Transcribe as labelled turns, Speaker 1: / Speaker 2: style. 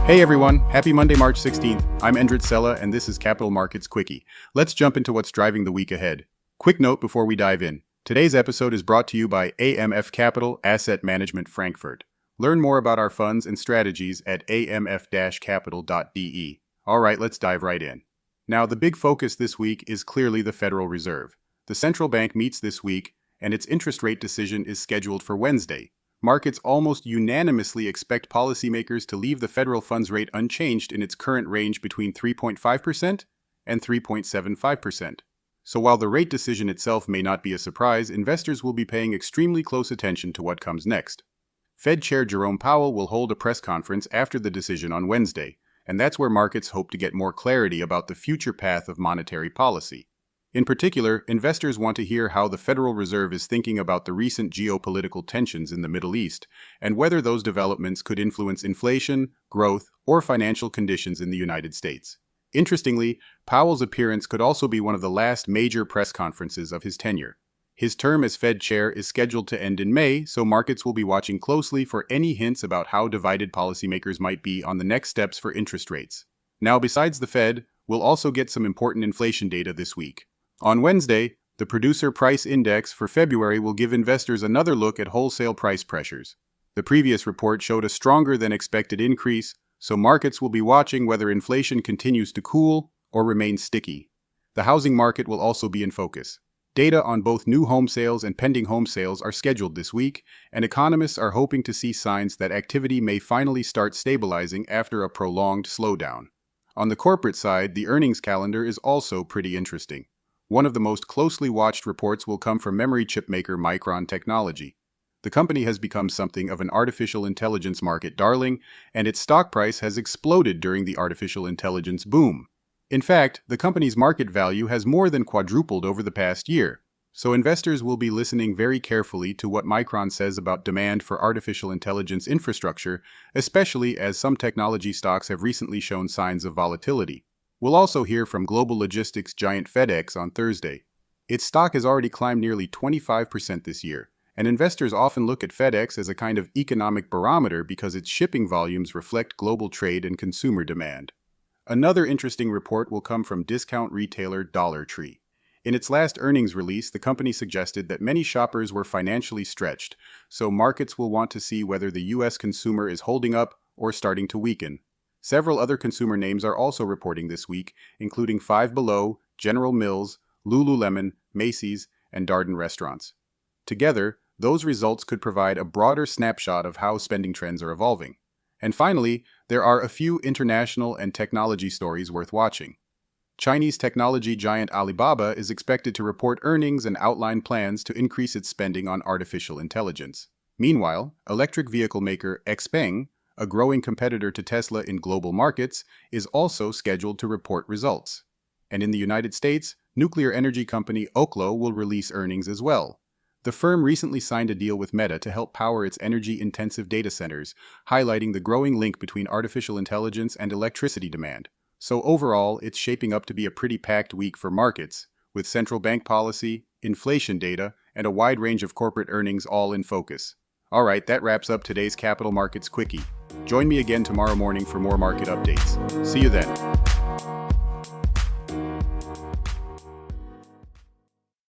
Speaker 1: Hey everyone, happy Monday, March 16th. I'm Endrit Sella and this is Capital Markets Quickie. Let's jump into what's driving the week ahead. Quick note before we dive in. Today's episode is brought to you by AMF Capital Asset Management Frankfurt. Learn more about our funds and strategies at amf-capital.de. Alright, let's dive right in. Now, the big focus this week is clearly the Federal Reserve. The central bank meets this week, and its interest rate decision is scheduled for Wednesday. Markets almost unanimously expect policymakers to leave the federal funds rate unchanged in its current range between 3.5% and 3.75%. So while the rate decision itself may not be a surprise, investors will be paying extremely close attention to what comes next. Fed Chair Jerome Powell will hold a press conference after the decision on Wednesday, and that's where markets hope to get more clarity about the future path of monetary policy. In particular, investors want to hear how the Federal Reserve is thinking about the recent geopolitical tensions in the Middle East and whether those developments could influence inflation, growth, or financial conditions in the United States. Interestingly, Powell's appearance could also be one of the last major press conferences of his tenure. His term as Fed Chair is scheduled to end in May, so markets will be watching closely for any hints about how divided policymakers might be on the next steps for interest rates. Now, besides the Fed, we'll also get some important inflation data this week. On Wednesday, the Producer Price Index for February will give investors another look at wholesale price pressures. The previous report showed a stronger than expected increase, so markets will be watching whether inflation continues to cool or remain sticky. The housing market will also be in focus. Data on both new home sales and pending home sales are scheduled this week, and economists are hoping to see signs that activity may finally start stabilizing after a prolonged slowdown. On the corporate side, the earnings calendar is also pretty interesting. One of the most closely watched reports will come from memory chip maker Micron Technology. The company has become something of an artificial intelligence market darling, and its stock price has exploded during the artificial intelligence boom. In fact, the company's market value has more than quadrupled over the past year, so investors will be listening very carefully to what Micron says about demand for artificial intelligence infrastructure, especially as some technology stocks have recently shown signs of volatility. We'll also hear from global logistics giant FedEx on Thursday. Its stock has already climbed nearly 25% this year, and investors often look at FedEx as a kind of economic barometer because its shipping volumes reflect global trade and consumer demand. Another interesting report will come from discount retailer Dollar Tree. In its last earnings release, the company suggested that many shoppers were financially stretched, so markets will want to see whether the U.S. consumer is holding up or starting to weaken. Several other consumer names are also reporting this week, including Five Below, General Mills, Lululemon, Macy's, and Darden Restaurants. Together, those results could provide a broader snapshot of how spending trends are evolving. And finally, there are a few international and technology stories worth watching. Chinese technology giant Alibaba is expected to report earnings and outline plans to increase its spending on artificial intelligence. Meanwhile, electric vehicle maker XPeng, a growing competitor to Tesla in global markets, is also scheduled to report results. And in the United States, nuclear energy company Oklo will release earnings as well. The firm recently signed a deal with Meta to help power its energy-intensive data centers, highlighting the growing link between artificial intelligence and electricity demand. So overall, it's shaping up to be a pretty packed week for markets, with central bank policy, inflation data, and a wide range of corporate earnings all in focus. Alright, that wraps up today's Capital Markets Quickie. Join me again tomorrow morning for more market updates. See you then.